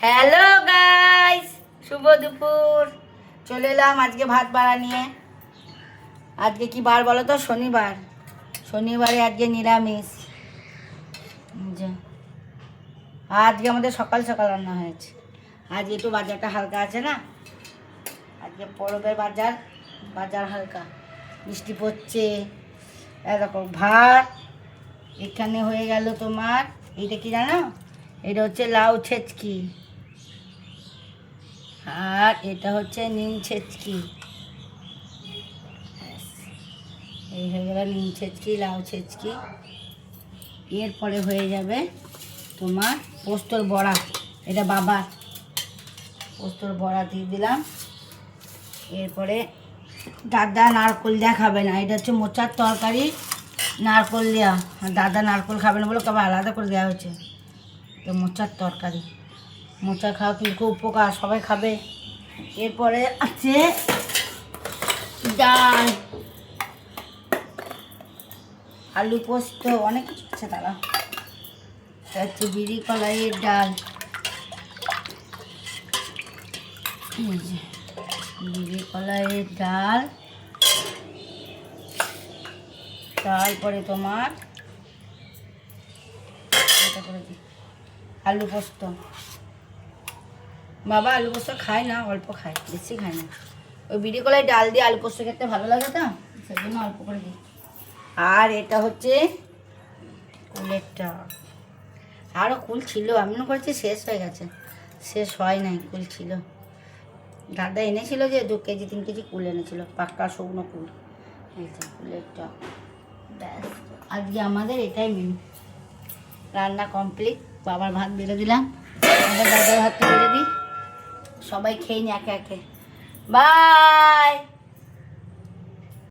Hello guys, শুভ দুপুর। চলে এলাম আজকে ভাত বাড়া নিয়ে। আজকে কি বার বলো তো? শনিবার। শনিবারে আজকে নিরামিষ। আজকে আমাদের সকাল সকাল রান্না হয়েছে। আজ একটু বাজারটা হালকা আছে না, আজকে পরবের বাজার। বাজার হালকা, বৃষ্টি পড়ছে। এরকম ভাত এখানে হয়ে গেল তোমার। এইটা কি জানো? এটা হচ্ছে লাউ ছেচকি, আর এটা হচ্ছে নিম ছেচকি। এই হয়ে গেল নিম ছেচকি, লাউ ছেচকি। এরপরে হয়ে যাবে তোমার পোস্তর বড়া। এটা বাবার পোস্তর বড়া দিয়ে দিলাম। এরপরে দাদা নারকোল দেওয়া খাবে না, এটা হচ্ছে মোচার তরকারি, নারকোল দেওয়া। আর দাদা নারকোল খাবে না বলে কবে আলাদা করে দেওয়া হয়েছে। তো মোচার তরকারি, মোচা খাওয়া কিন্তু উপকার, সবাই খাবে। এরপরে আছে ডাল, আলু পোস্ত, অনেক কিছু আছে। তারা হচ্ছে বিড়ি কলাইয়ের ডাল, বিড়ি কলাইয়ের ডাল। তারপরে তোমার এটা করে দিই আলু পোস্ত। বাবা আলু পোস্ত খায় না, অল্প খায়, বেশি খায় না। ওই বিড়ি কলাই ডাল দিয়ে আলু পোস্ত খেতে ভালো লাগে তো, সেই জন্য অল্প করে দিই। আর এটা হচ্ছে কুলের টক। আরও কুল ছিল, আমি মনে করছি শেষ হয়ে গেছে। শেষ হয় নাই, কুল ছিল। দাদা এনেছিল যে 2 কেজি 3 কেজি কুল এনেছিল, পাক্কা শুকনো কুল। এই যে কুলের টক। ব্যাস, আজকে আমাদের এটাই মেনু। রান্না কমপ্লিট। বাবার ভাত বেড়ে দিলাম, আবার দাদার ভাতটা বেড়ে দিই। সবাই খেয়ে নি একে একে। বাই।